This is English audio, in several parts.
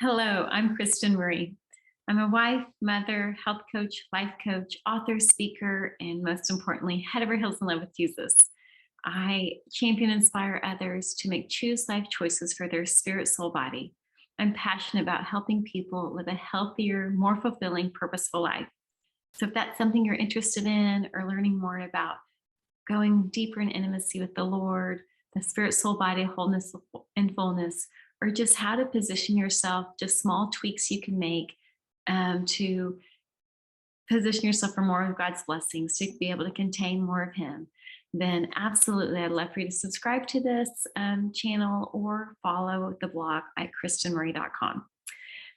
Hello, I'm Kristen Marie. I'm a wife, mother, health coach, life coach, author, speaker, and most importantly, head over heels in love with Jesus. I champion and inspire others to make choose life choices for their spirit, soul, body. I'm passionate about helping people live a healthier, more fulfilling, purposeful life. So if that's something you're interested in or learning more about, going deeper in intimacy with the Lord, the spirit, soul, body, wholeness, and fullness, or just how to position yourself, just small tweaks you can make to position yourself for more of God's blessings, to be able to contain more of Him, then absolutely, I'd love for you to subscribe to this channel or follow the blog at kristenmarie.com.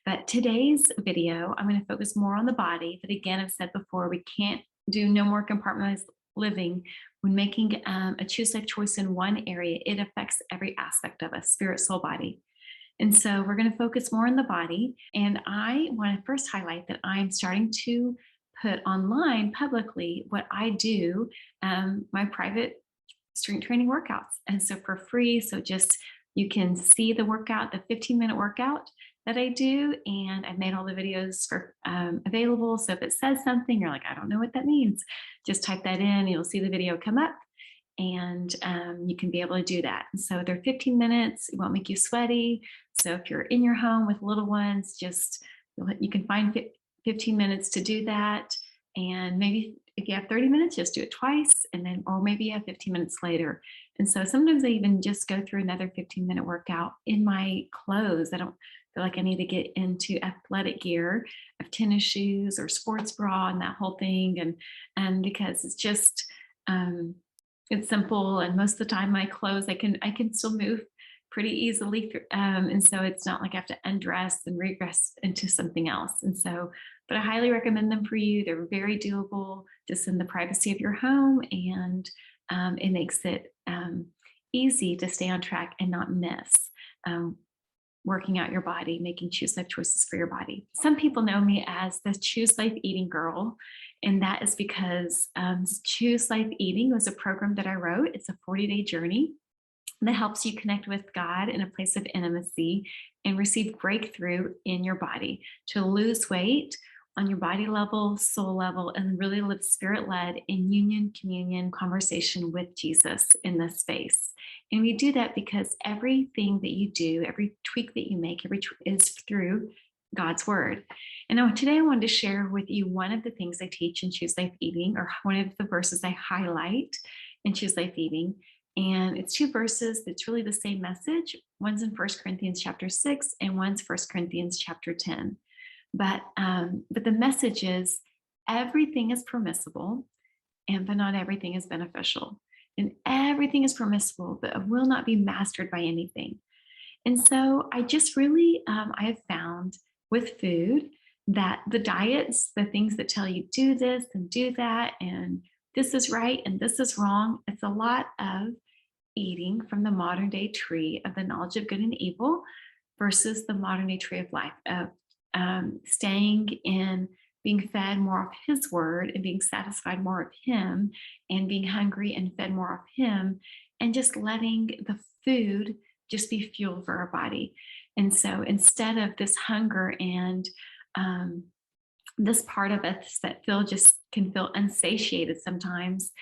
But today's video, I'm going to focus more on the body. But again, I've said before, we can't do no more compartmentalized living. When making a choose life choice in one area, it affects every aspect of us, spirit, soul, body. And so we're going to focus more on the body. And I want to first highlight that I'm starting to put online publicly what I do, my private strength training workouts. And so for free, so just you can see the workout, the 15-minute workout that I do. And I've made all the videos for available. So if it says something, you're like, I don't know what that means, just type that in, you'll see the video come up and you can be able to do that. And so they're 15 minutes, it won't make you sweaty. So if you're in your home with little ones, just you can find 15 minutes to do that. And maybe if you have 30 minutes, just do it twice, and then, or maybe you have 15 minutes later. And so sometimes I even just go through another 15-minute workout in my clothes. I don't feel like I need to get into athletic gear of tennis shoes or sports bra and that whole thing. And because it's just, it's simple. And most of the time my clothes, I can still move pretty easily. And so it's not like I have to undress and regress into something else. And so, but I highly recommend them for you. They're very doable just in the privacy of your home. And it makes it easy to stay on track and not miss working out your body, making choose life choices for your body. Some people know me as the Choose Life Eating Girl, and that is because Choose Life Eating was a program that I wrote. It's a 40-day journey that helps you connect with God in a place of intimacy and receive breakthrough in your body to lose weight on your body level, soul level, and really live spirit-led in union, communion, conversation with Jesus in this space. And we do that because everything that you do, every tweak that you make, is through God's word. And today I wanted to share with you one of the things I teach in Choose Life Eating, or one of the verses I highlight in Choose Life Eating. And it's two verses that's really the same message. One's in 1 Corinthians chapter 6 and one's 1 Corinthians chapter 10. But the message is everything is permissible, but not everything is beneficial. And everything is permissible, but will not be mastered by anything. And so I just really, I have found with food that the diets, the things that tell you do this and do that, and this is right and this is wrong, it's a lot of eating from the modern day tree of the knowledge of good and evil versus the modern day tree of life, of staying in being fed more of His word and being satisfied more of Him, and being hungry and fed more of Him, and just letting the food just be fuel for our body. And so instead of this hunger and this part of us that can feel unsatiated sometimes,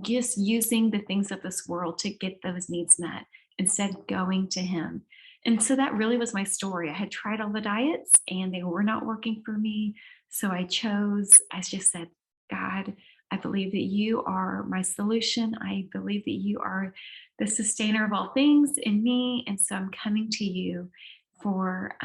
just using the things of this world to get those needs met instead of going to Him. And so that really was my story. I had tried all the diets and they were not working for me. So I just said, God, I believe that you are my solution. I believe that you are the sustainer of all things in me. And so I'm coming to you for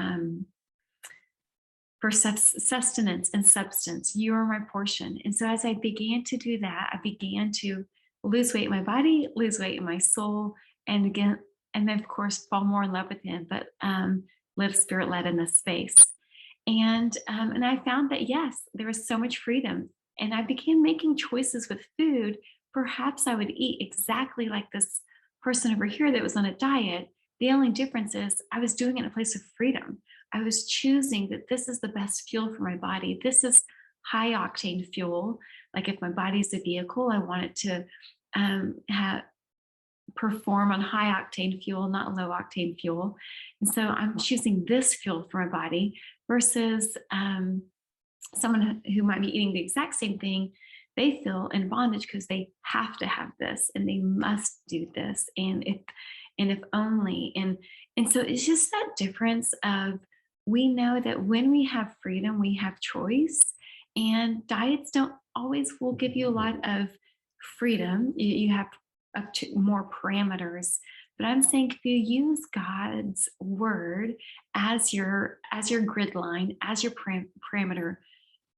sustenance and substance. You are my portion. And so as I began to do that, I began to lose weight in my body, lose weight in my soul, and then of course fall more in love with Him, but live spirit-led in this space. And I found that yes, there was so much freedom. And I began making choices with food. Perhaps I would eat exactly like this person over here that was on a diet. The only difference is I was doing it in a place of freedom. I was choosing that this is the best fuel for my body. This is high octane fuel. Like if my body's a vehicle, I want it to perform on high octane fuel, not low octane fuel. And so I'm choosing this fuel for my body versus someone who might be eating the exact same thing. They feel in bondage because they have to have this and they must do this. And if only, and so it's just that difference of, we know that when we have freedom, we have choice, and diets don't always will give you a lot of freedom. You have up to more parameters. But I'm saying if you use God's word as your grid line, as your parameter,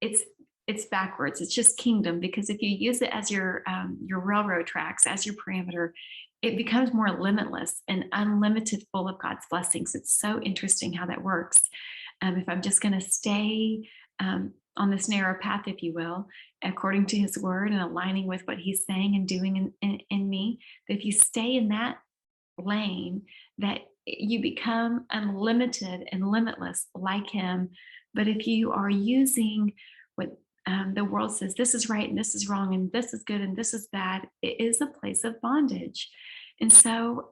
it's it's backwards. It's just kingdom, because if you use it as your railroad tracks, as your parameter, it becomes more limitless and unlimited, full of God's blessings. It's so interesting how that works. If I'm just going to stay on this narrow path, if you will, according to His word and aligning with what He's saying and doing in me, that if you stay in that lane, that you become unlimited and limitless like Him. But if you are using what the world says, this is right and this is wrong and this is good and this is bad, it is a place of bondage. And so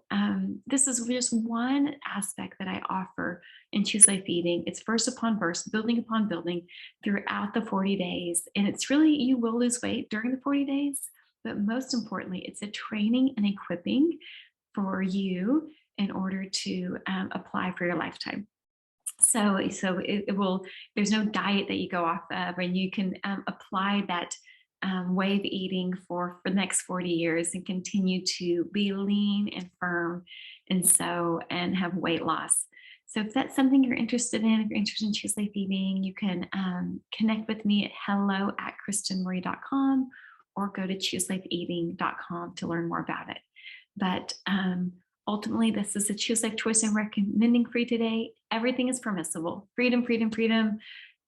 this is just one aspect that I offer in Choose Life Eating. It's verse upon verse, building upon building throughout the 40 days. And it's really, you will lose weight during the 40 days, but most importantly, it's a training and equipping for you in order to apply for your lifetime. So it will, there's no diet that you go off of, and you can apply that way of eating for the next 40 years and continue to be lean and firm and have weight loss. So if that's something you're interested in, if you're interested in Choose Life Eating, you can connect with me at hello@kristenmarie.com or go to chooselifeeating.com to learn more about it. But ultimately, this is a Choose Life choice I'm recommending for you today. Everything is permissible. Freedom, freedom, freedom.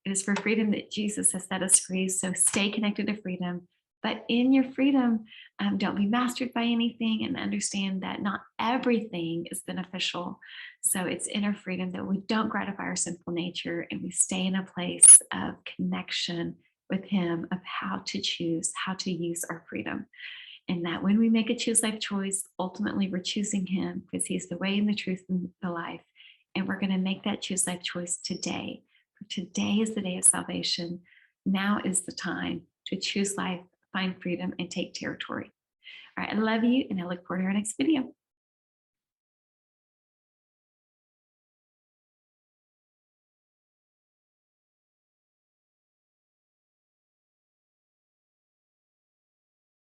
It is for freedom that Jesus has set us free. So stay connected to freedom. But in your freedom, don't be mastered by anything, and understand that not everything is beneficial. So it's inner freedom that we don't gratify our sinful nature, and we stay in a place of connection with Him, of how to choose, how to use our freedom. And that when we make a Choose Life choice, ultimately we're choosing Him, because He's the way and the truth and the life. And we're going to make that Choose Life choice today. For today is the day of salvation. Now is the time to choose life, find freedom, and take territory. All right, I love you, and I look forward to our next video.